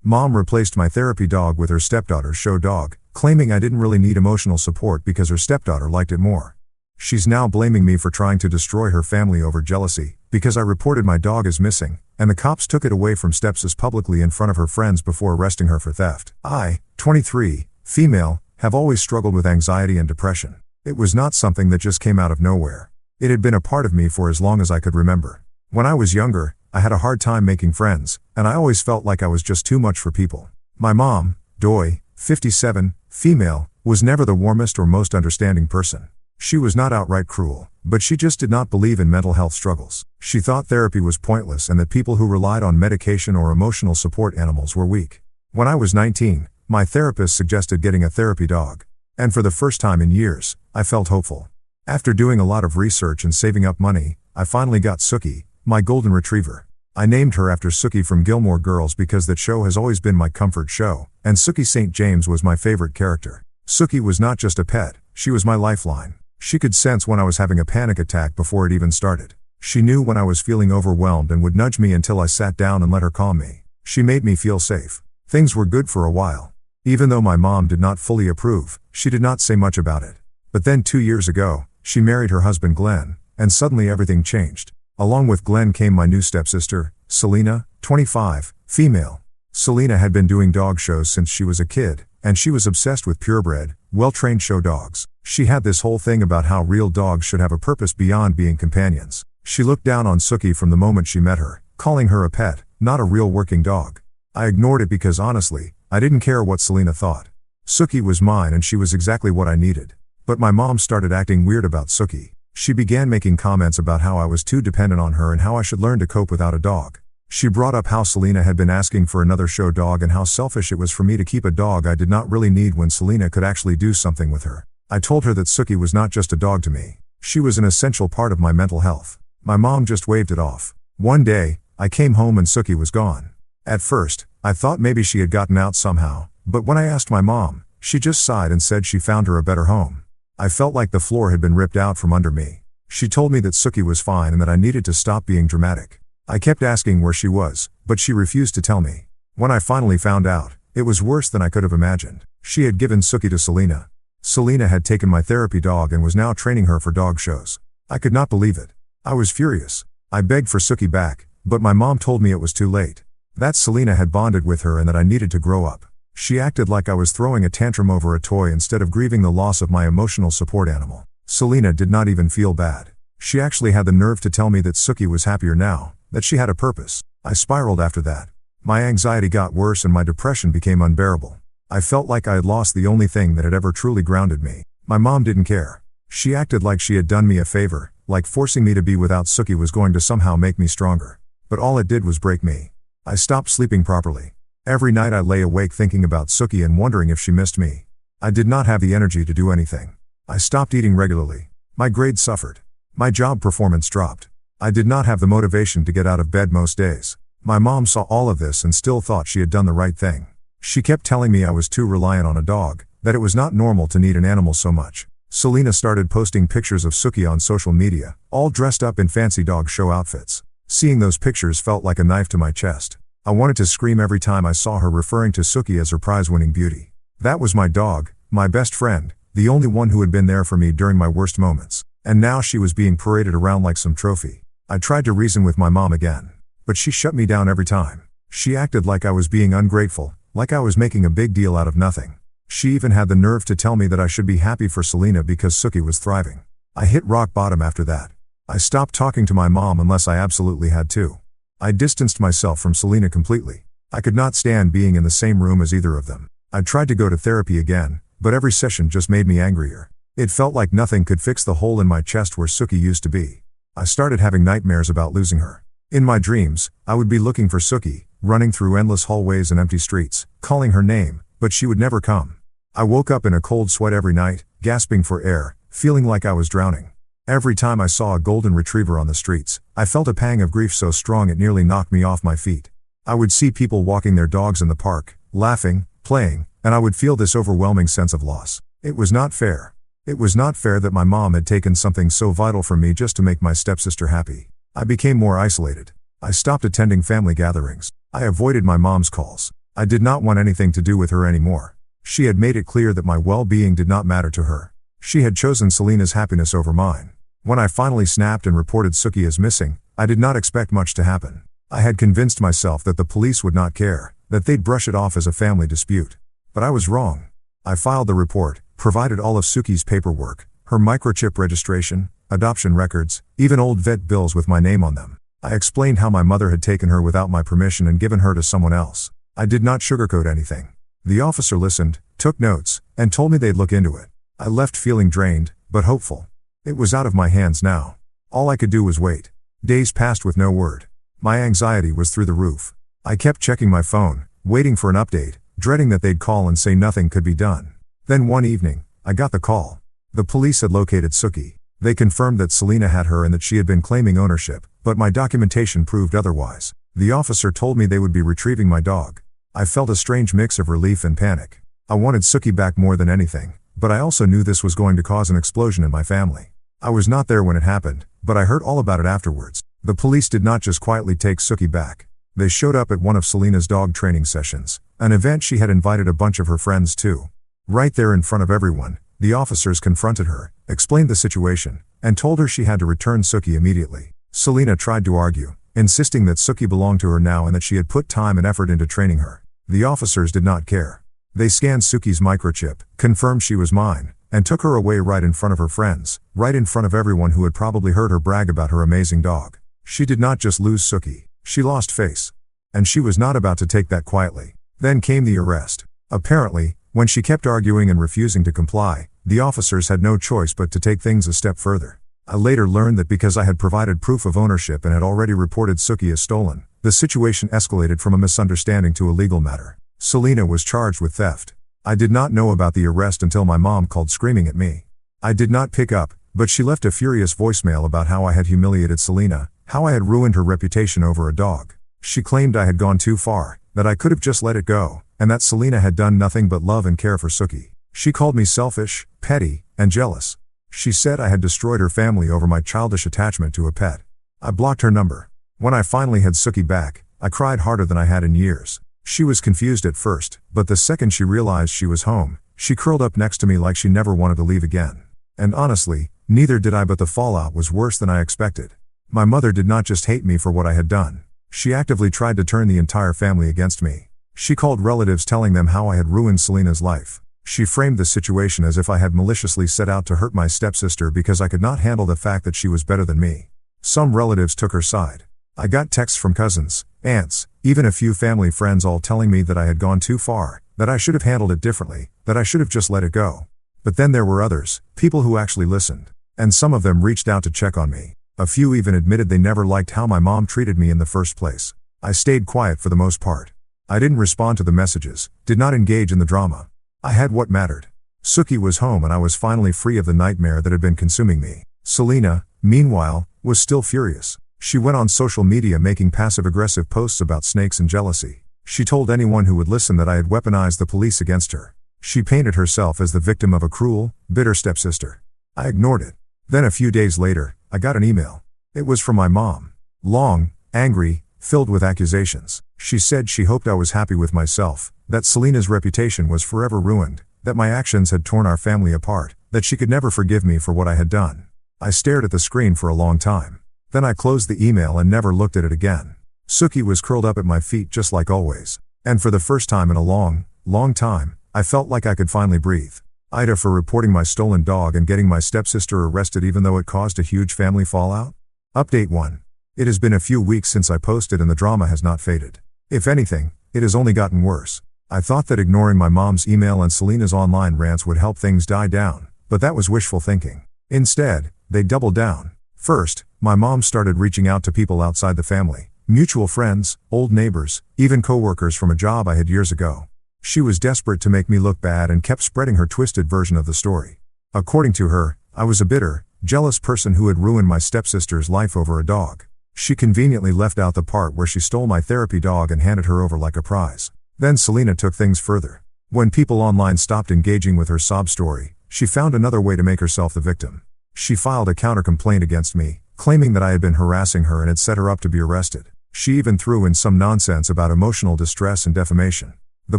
Mom replaced my therapy dog with her stepdaughter's show dog, claiming I didn't really need emotional support because her stepdaughter liked it more. She's now blaming me for trying to destroy her family over jealousy, because I reported my dog as missing, and the cops took it away from stepsis publicly in front of her friends before arresting her for theft. I, 23, female, have always struggled with anxiety and depression. It was not something that just came out of nowhere. It had been a part of me for as long as I could remember. When I was younger, I had a hard time making friends, and I always felt like I was just too much for people. My mom, Doi, 57, female, was never the warmest or most understanding person. She was not outright cruel, but she just did not believe in mental health struggles. She thought therapy was pointless and that people who relied on medication or emotional support animals were weak. When I was 19, my therapist suggested getting a therapy dog. And for the first time in years, I felt hopeful. After doing a lot of research and saving up money, I finally got Sookie, my golden retriever. I named her after Sookie from Gilmore Girls because that show has always been my comfort show, and Sookie St. James was my favorite character. Sookie was not just a pet, she was my lifeline. She could sense when I was having a panic attack before it even started. She knew when I was feeling overwhelmed and would nudge me until I sat down and let her calm me. She made me feel safe. Things were good for a while. Even though my mom did not fully approve, she did not say much about it. But then 2 years ago, she married her husband Glenn, and suddenly everything changed. Along with Glenn came my new stepsister, Selena, 25, female. Selena had been doing dog shows since she was a kid, and she was obsessed with purebred, well-trained show dogs. She had this whole thing about how real dogs should have a purpose beyond being companions. She looked down on Sookie from the moment she met her, calling her a pet, not a real working dog. I ignored it because honestly, I didn't care what Selena thought. Sookie was mine and she was exactly what I needed. But my mom started acting weird about Sookie. She began making comments about how I was too dependent on her and how I should learn to cope without a dog. She brought up how Selena had been asking for another show dog and how selfish it was for me to keep a dog I did not really need when Selena could actually do something with her. I told her that Sookie was not just a dog to me. She was an essential part of my mental health. My mom just waved it off. One day, I came home and Sookie was gone. At first, I thought maybe she had gotten out somehow, but when I asked my mom, she just sighed and said she found her a better home. I felt like the floor had been ripped out from under me. She told me that Sookie was fine and that I needed to stop being dramatic. I kept asking where she was, but she refused to tell me. When I finally found out, it was worse than I could have imagined. She had given Sookie to Selena. Selena had taken my therapy dog and was now training her for dog shows. I could not believe it. I was furious. I begged for Sookie back, but my mom told me it was too late. That Selena had bonded with her and that I needed to grow up. She acted like I was throwing a tantrum over a toy instead of grieving the loss of my emotional support animal. Selena did not even feel bad. She actually had the nerve to tell me that Sookie was happier now, that she had a purpose. I spiraled after that. My anxiety got worse and my depression became unbearable. I felt like I had lost the only thing that had ever truly grounded me. My mom didn't care. She acted like she had done me a favor, like forcing me to be without Sookie was going to somehow make me stronger. But all it did was break me. I stopped sleeping properly. Every night I lay awake thinking about Sookie and wondering if she missed me. I did not have the energy to do anything. I stopped eating regularly. My grades suffered. My job performance dropped. I did not have the motivation to get out of bed most days. My mom saw all of this and still thought she had done the right thing. She kept telling me I was too reliant on a dog, that it was not normal to need an animal so much. Selena started posting pictures of Sookie on social media, all dressed up in fancy dog show outfits. Seeing those pictures felt like a knife to my chest. I wanted to scream every time I saw her referring to Sookie as her prize-winning beauty. That was my dog, my best friend, the only one who had been there for me during my worst moments. And now she was being paraded around like some trophy. I tried to reason with my mom again, but she shut me down every time. She acted like I was being ungrateful, like I was making a big deal out of nothing. She even had the nerve to tell me that I should be happy for Selena because Sookie was thriving. I hit rock bottom after that. I stopped talking to my mom unless I absolutely had to. I distanced myself from Selena completely. I could not stand being in the same room as either of them. I tried to go to therapy again, but every session just made me angrier. It felt like nothing could fix the hole in my chest where Sookie used to be. I started having nightmares about losing her. In my dreams, I would be looking for Sookie, running through endless hallways and empty streets, calling her name, but she would never come. I woke up in a cold sweat every night, gasping for air, feeling like I was drowning. Every time I saw a golden retriever on the streets, I felt a pang of grief so strong it nearly knocked me off my feet. I would see people walking their dogs in the park, laughing, playing, and I would feel this overwhelming sense of loss. It was not fair. It was not fair that my mom had taken something so vital from me just to make my stepsister happy. I became more isolated. I stopped attending family gatherings. I avoided my mom's calls. I did not want anything to do with her anymore. She had made it clear that my well-being did not matter to her. She had chosen Selena's happiness over mine. When I finally snapped and reported Suki as missing, I did not expect much to happen. I had convinced myself that the police would not care, that they'd brush it off as a family dispute. But I was wrong. I filed the report, provided all of Suki's paperwork, her microchip registration, adoption records, even old vet bills with my name on them. I explained how my mother had taken her without my permission and given her to someone else. I did not sugarcoat anything. The officer listened, took notes, and told me they'd look into it. I left feeling drained, but hopeful. It was out of my hands now. All I could do was wait. Days passed with no word. My anxiety was through the roof. I kept checking my phone, waiting for an update, dreading that they'd call and say nothing could be done. Then one evening, I got the call. The police had located Suki. They confirmed that Selena had her and that she had been claiming ownership, but my documentation proved otherwise. The officer told me they would be retrieving my dog. I felt a strange mix of relief and panic. I wanted Suki back more than anything, but I also knew this was going to cause an explosion in my family. I was not there when it happened, but I heard all about it afterwards. The police did not just quietly take Suki back. They showed up at one of Selena's dog training sessions, an event she had invited a bunch of her friends to. Right there in front of everyone, the officers confronted her, explained the situation, and told her she had to return Suki immediately. Selena tried to argue, insisting that Suki belonged to her now and that she had put time and effort into training her. The officers did not care. They scanned Suki's microchip, confirmed she was mine, and took her away right in front of her friends, right in front of everyone who had probably heard her brag about her amazing dog. She did not just lose Suki, she lost face. And she was not about to take that quietly. Then came the arrest. Apparently, when she kept arguing and refusing to comply, the officers had no choice but to take things a step further. I later learned that because I had provided proof of ownership and had already reported Suki as stolen, the situation escalated from a misunderstanding to a legal matter. Selena was charged with theft. I did not know about the arrest until my mom called screaming at me. I did not pick up, but she left a furious voicemail about how I had humiliated Selena, how I had ruined her reputation over a dog. She claimed I had gone too far, that I could have just let it go, and that Selena had done nothing but love and care for Suki. She called me selfish, petty, and jealous. She said I had destroyed her family over my childish attachment to a pet. I blocked her number. When I finally had Suki back, I cried harder than I had in years. She was confused at first, but the second she realized she was home, she curled up next to me like she never wanted to leave again. And honestly, neither did I, but the fallout was worse than I expected. My mother did not just hate me for what I had done. She actively tried to turn the entire family against me. She called relatives telling them how I had ruined Selena's life. She framed the situation as if I had maliciously set out to hurt my stepsister because I could not handle the fact that she was better than me. Some relatives took her side. I got texts from cousins, aunts, even a few family friends all telling me that I had gone too far, that I should have handled it differently, that I should have just let it go. But then there were others, people who actually listened. And some of them reached out to check on me. A few even admitted they never liked how my mom treated me in the first place. I stayed quiet for the most part. I didn't respond to the messages, did not engage in the drama. I had what mattered. Suki was home and I was finally free of the nightmare that had been consuming me. Selena, meanwhile, was still furious. She went on social media making passive-aggressive posts about snakes and jealousy. She told anyone who would listen that I had weaponized the police against her. She painted herself as the victim of a cruel, bitter stepsister. I ignored it. Then a few days later, I got an email. It was from my mom. Long, angry, filled with accusations. She said she hoped I was happy with myself, that Selena's reputation was forever ruined, that my actions had torn our family apart, that she could never forgive me for what I had done. I stared at the screen for a long time. Then I closed the email and never looked at it again. Suki was curled up at my feet just like always. And for the first time in a long, long time, I felt like I could finally breathe. Ida for reporting my stolen dog and getting my stepsister arrested even though it caused a huge family fallout. Update 1. It has been a few weeks since I posted and the drama has not faded. If anything, it has only gotten worse. I thought that ignoring my mom's email and Selena's online rants would help things die down, but that was wishful thinking. Instead, they doubled down. First, my mom started reaching out to people outside the family, mutual friends, old neighbors, even coworkers from a job I had years ago. She was desperate to make me look bad and kept spreading her twisted version of the story. According to her, I was a bitter, jealous person who had ruined my stepsister's life over a dog. She conveniently left out the part where she stole my therapy dog and handed her over like a prize. Then Selena took things further. When people online stopped engaging with her sob story, she found another way to make herself the victim. She filed a counter-complaint against me, claiming that I had been harassing her and had set her up to be arrested. She even threw in some nonsense about emotional distress and defamation. The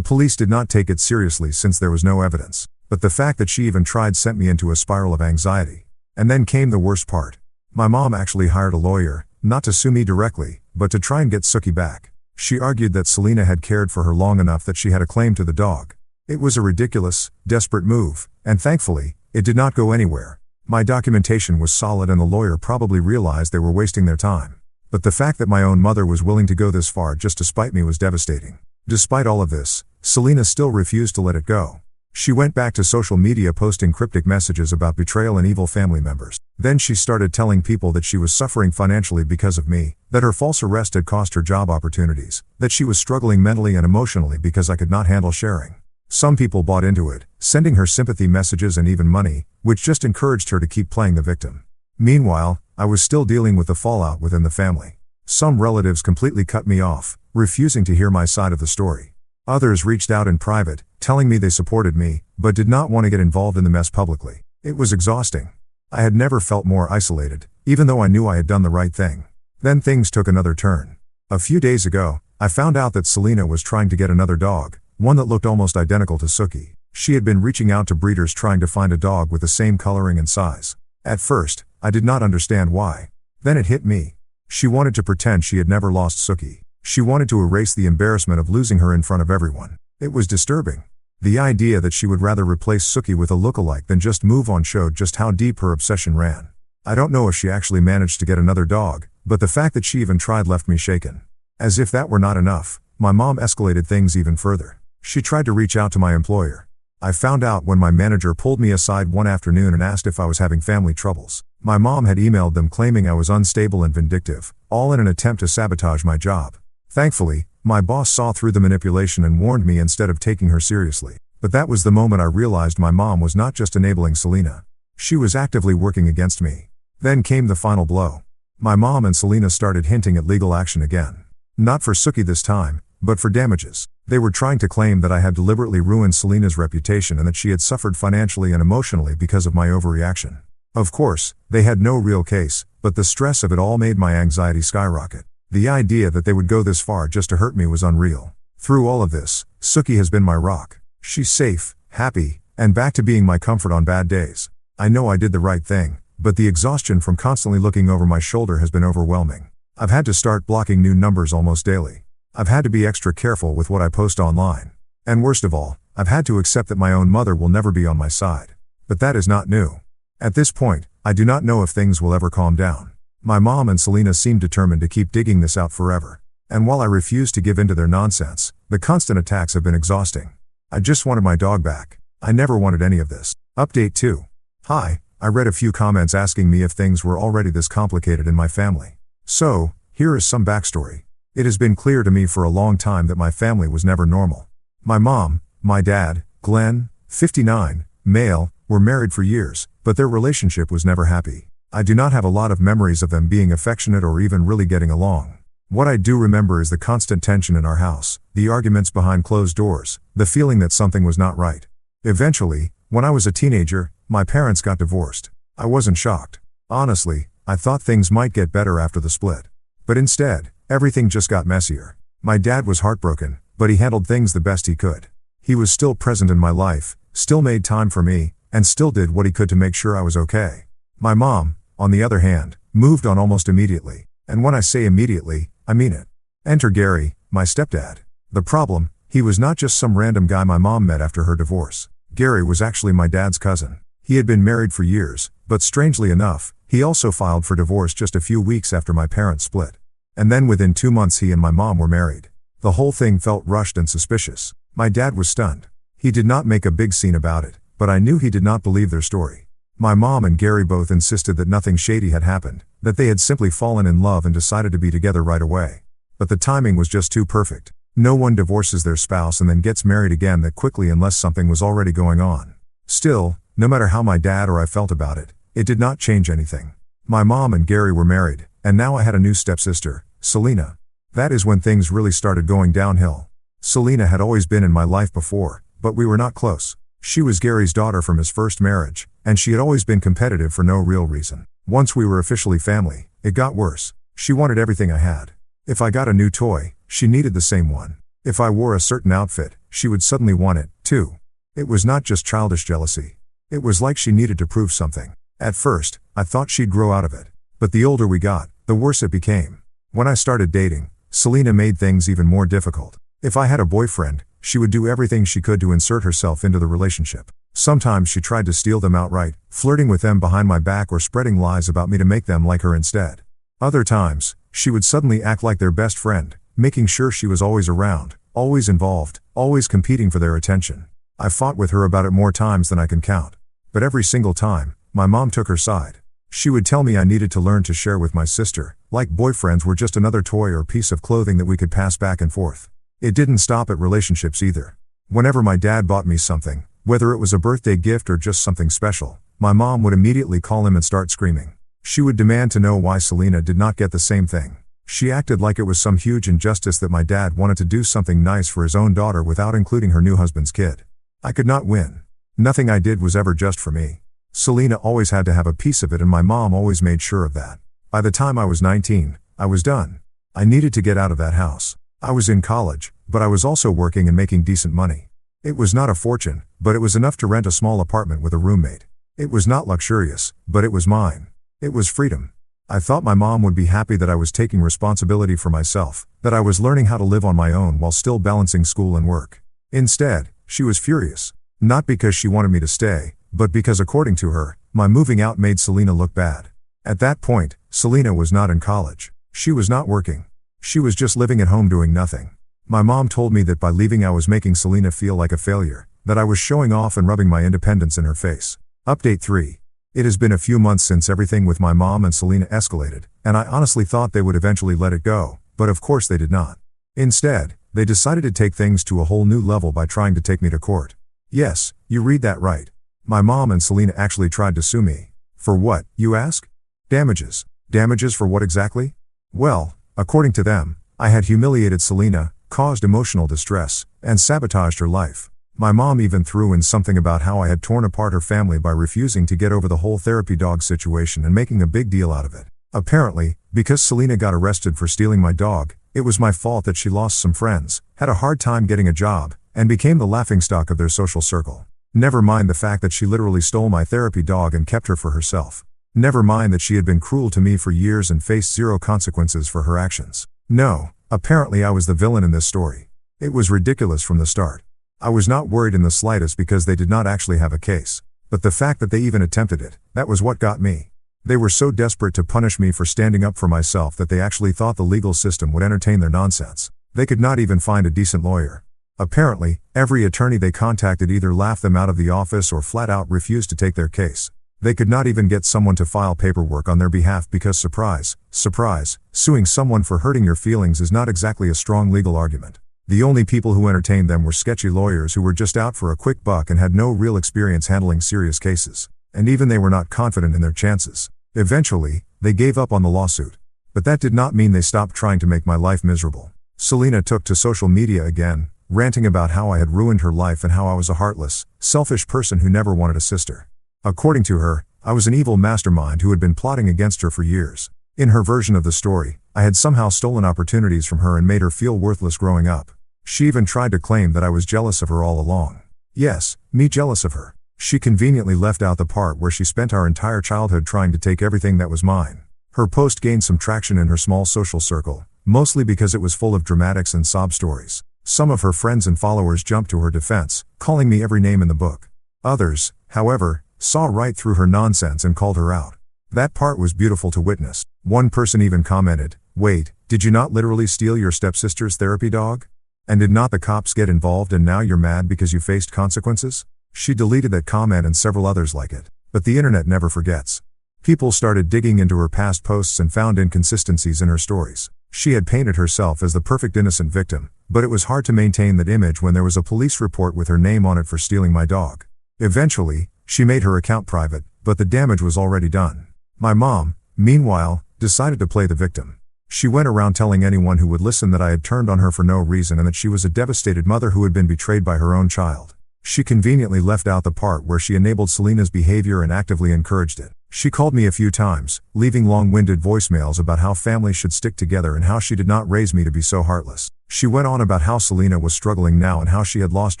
police did not take it seriously since there was no evidence, but the fact that she even tried sent me into a spiral of anxiety. And then came the worst part. My mom actually hired a lawyer, not to sue me directly, but to try and get Sookie back. She argued that Selena had cared for her long enough that she had a claim to the dog. It was a ridiculous, desperate move, and thankfully, it did not go anywhere. My documentation was solid and the lawyer probably realized they were wasting their time. But the fact that my own mother was willing to go this far just to spite me was devastating. Despite all of this, Selena still refused to let it go. She went back to social media posting cryptic messages about betrayal and evil family members. Then she started telling people that she was suffering financially because of me, that her false arrest had cost her job opportunities, that she was struggling mentally and emotionally because I could not handle sharing. Some people bought into it, sending her sympathy messages and even money, which just encouraged her to keep playing the victim. Meanwhile, I was still dealing with the fallout within the family. Some relatives completely cut me off, refusing to hear my side of the story. Others reached out in private, telling me they supported me, but did not want to get involved in the mess publicly. It was exhausting. I had never felt more isolated, even though I knew I had done the right thing. Then things took another turn. A few days ago, I found out that Selena was trying to get another dog, one that looked almost identical to Sookie. She had been reaching out to breeders trying to find a dog with the same coloring and size. At first, I did not understand why. Then it hit me. She wanted to pretend she had never lost Sookie. She wanted to erase the embarrassment of losing her in front of everyone. It was disturbing. The idea that she would rather replace Sookie with a lookalike than just move on showed just how deep her obsession ran. I don't know if she actually managed to get another dog, but the fact that she even tried left me shaken. As if that were not enough, my mom escalated things even further. She tried to reach out to my employer. I found out when my manager pulled me aside one afternoon and asked if I was having family troubles. My mom had emailed them claiming I was unstable and vindictive, all in an attempt to sabotage my job. Thankfully, my boss saw through the manipulation and warned me instead of taking her seriously. But that was the moment I realized my mom was not just enabling Selena. She was actively working against me. Then came the final blow. My mom and Selena started hinting at legal action again. Not for Sookie this time, but for damages. They were trying to claim that I had deliberately ruined Selena's reputation and that she had suffered financially and emotionally because of my overreaction. Of course, they had no real case, but the stress of it all made my anxiety skyrocket. The idea that they would go this far just to hurt me was unreal. Through all of this, Sookie has been my rock. She's safe, happy, and back to being my comfort on bad days. I know I did the right thing, but the exhaustion from constantly looking over my shoulder has been overwhelming. I've had to start blocking new numbers almost daily. I've had to be extra careful with what I post online. And worst of all, I've had to accept that my own mother will never be on my side. But that is not new. At this point, I do not know if things will ever calm down. My mom and Selena seem determined to keep digging this out forever. And while I refuse to give in to their nonsense, the constant attacks have been exhausting. I just wanted my dog back. I never wanted any of this. Update 2. Hi, I read a few comments asking me if things were already this complicated in my family. So, here is some backstory. It has been clear to me for a long time that my family was never normal. My mom, my dad, Glenn, 59, male, were married for years, but their relationship was never happy. I do not have a lot of memories of them being affectionate or even really getting along. What I do remember is the constant tension in our house, the arguments behind closed doors, the feeling that something was not right. Eventually, when I was a teenager, my parents got divorced. I wasn't shocked. Honestly, I thought things might get better after the split. But instead, everything just got messier. My dad was heartbroken, but he handled things the best he could. He was still present in my life, still made time for me, and still did what he could to make sure I was okay. My mom, on the other hand, moved on almost immediately. And when I say immediately, I mean it. Enter Gary, my stepdad. The problem, he was not just some random guy my mom met after her divorce. Gary was actually my dad's cousin. He had been married for years, but strangely enough, he also filed for divorce just a few weeks after my parents split. And then within 2 months he and my mom were married. The whole thing felt rushed and suspicious. My dad was stunned. He did not make a big scene about it, but I knew he did not believe their story. My mom and Gary both insisted that nothing shady had happened, that they had simply fallen in love and decided to be together right away. But the timing was just too perfect. No one divorces their spouse and then gets married again that quickly unless something was already going on. Still, no matter how my dad or I felt about it, it did not change anything. My mom and Gary were married, and now I had a new stepsister, Selena. That is when things really started going downhill. Selena had always been in my life before, but we were not close. She was Gary's daughter from his first marriage, and she had always been competitive for no real reason. Once we were officially family, it got worse. She wanted everything I had. If I got a new toy, she needed the same one. If I wore a certain outfit, she would suddenly want it, too. It was not just childish jealousy. It was like she needed to prove something. At first, I thought she'd grow out of it. But the older we got, the worse it became. When I started dating, Selena made things even more difficult. If I had a boyfriend, she would do everything she could to insert herself into the relationship. Sometimes she tried to steal them outright, flirting with them behind my back or spreading lies about me to make them like her instead. Other times, she would suddenly act like their best friend, making sure she was always around, always involved, always competing for their attention. I fought with her about it more times than I can count. But every single time, my mom took her side. She would tell me I needed to learn to share with my sister, like boyfriends were just another toy or piece of clothing that we could pass back and forth. It didn't stop at relationships either. Whenever my dad bought me something, whether it was a birthday gift or just something special, my mom would immediately call him and start screaming. She would demand to know why Selena did not get the same thing. She acted like it was some huge injustice that my dad wanted to do something nice for his own daughter without including her new husband's kid. I could not win. Nothing I did was ever just for me. Selena always had to have a piece of it, and my mom always made sure of that. By the time I was 19, I was done. I needed to get out of that house. I was in college, but I was also working and making decent money. It was not a fortune, but it was enough to rent a small apartment with a roommate. It was not luxurious, but it was mine. It was freedom. I thought my mom would be happy that I was taking responsibility for myself, that I was learning how to live on my own while still balancing school and work. Instead, she was furious. Not because she wanted me to stay, but because according to her, my moving out made Selena look bad. At that point, Selena was not in college. She was not working. She was just living at home doing nothing. My mom told me that by leaving I was making Selena feel like a failure, that I was showing off and rubbing my independence in her face. Update 3. It has been a few months since everything with my mom and Selena escalated, and I honestly thought they would eventually let it go, but of course they did not. Instead, they decided to take things to a whole new level by trying to take me to court. Yes, you read that right. My mom and Selena actually tried to sue me. For what, you ask? Damages. Damages for what exactly? Well, according to them, I had humiliated Selena, caused emotional distress, and sabotaged her life. My mom even threw in something about how I had torn apart her family by refusing to get over the whole therapy dog situation and making a big deal out of it. Apparently, because Selena got arrested for stealing my dog, it was my fault that she lost some friends, had a hard time getting a job, and became the laughingstock of their social circle. Never mind the fact that she literally stole my therapy dog and kept her for herself. Never mind that she had been cruel to me for years and faced zero consequences for her actions. No, apparently I was the villain in this story. It was ridiculous from the start. I was not worried in the slightest because they did not actually have a case. But the fact that they even attempted it, that was what got me. They were so desperate to punish me for standing up for myself that they actually thought the legal system would entertain their nonsense. They could not even find a decent lawyer. Apparently, every attorney they contacted either laughed them out of the office or flat out refused to take their case. They could not even get someone to file paperwork on their behalf because surprise, surprise, suing someone for hurting your feelings is not exactly a strong legal argument. The only people who entertained them were sketchy lawyers who were just out for a quick buck and had no real experience handling serious cases. And even they were not confident in their chances. Eventually, they gave up on the lawsuit. But that did not mean they stopped trying to make my life miserable. Selena took to social media again, ranting about how I had ruined her life and how I was a heartless, selfish person who never wanted a sister. According to her, I was an evil mastermind who had been plotting against her for years. In her version of the story, I had somehow stolen opportunities from her and made her feel worthless growing up. She even tried to claim that I was jealous of her all along. Yes, me jealous of her. She conveniently left out the part where she spent our entire childhood trying to take everything that was mine. Her post gained some traction in her small social circle, mostly because it was full of dramatics and sob stories. Some of her friends and followers jumped to her defense, calling me every name in the book. Others, however, saw right through her nonsense and called her out. That part was beautiful to witness. One person even commented, "Wait, did you not literally steal your stepsister's therapy dog? And did not the cops get involved and now you're mad because you faced consequences?" She deleted that comment and several others like it. But the internet never forgets. People started digging into her past posts and found inconsistencies in her stories. She had painted herself as the perfect innocent victim, but it was hard to maintain that image when there was a police report with her name on it for stealing my dog. Eventually, she made her account private, but the damage was already done. My mom, meanwhile, decided to play the victim. She went around telling anyone who would listen that I had turned on her for no reason and that she was a devastated mother who had been betrayed by her own child. She conveniently left out the part where she enabled Selena's behavior and actively encouraged it. She called me a few times, leaving long-winded voicemails about how families should stick together and how she did not raise me to be so heartless. She went on about how Selena was struggling now and how she had lost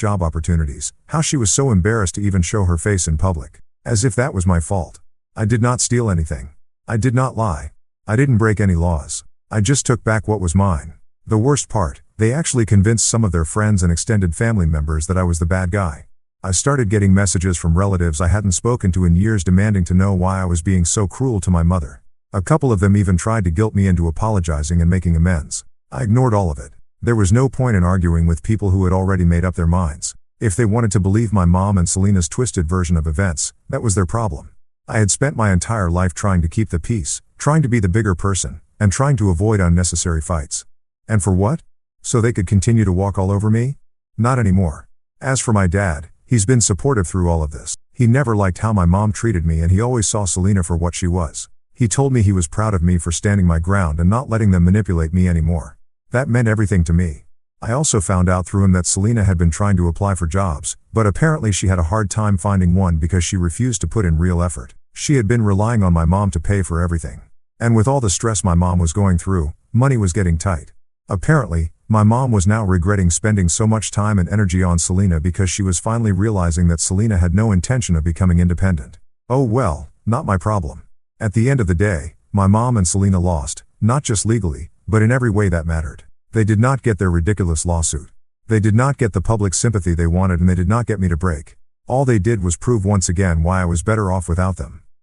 job opportunities, how she was so embarrassed to even show her face in public. As if that was my fault. I did not steal anything. I did not lie. I didn't break any laws. I just took back what was mine. The worst part, they actually convinced some of their friends and extended family members that I was the bad guy. I started getting messages from relatives I hadn't spoken to in years demanding to know why I was being so cruel to my mother. A couple of them even tried to guilt me into apologizing and making amends. I ignored all of it. There was no point in arguing with people who had already made up their minds. If they wanted to believe my mom and Selena's twisted version of events, that was their problem. I had spent my entire life trying to keep the peace, trying to be the bigger person, and trying to avoid unnecessary fights. And for what? So they could continue to walk all over me? Not anymore. As for my dad, he's been supportive through all of this. He never liked how my mom treated me and he always saw Selena for what she was. He told me he was proud of me for standing my ground and not letting them manipulate me anymore. That meant everything to me. I also found out through him that Selena had been trying to apply for jobs, but apparently she had a hard time finding one because she refused to put in real effort. She had been relying on my mom to pay for everything. And with all the stress my mom was going through, money was getting tight. Apparently, my mom was now regretting spending so much time and energy on Selena because she was finally realizing that Selena had no intention of becoming independent. Oh well, not my problem. At the end of the day, my mom and Selena lost, not just legally, but in every way that mattered. They did not get their ridiculous lawsuit. They did not get the public sympathy they wanted and they did not get me to break. All they did was prove once again why I was better off without them.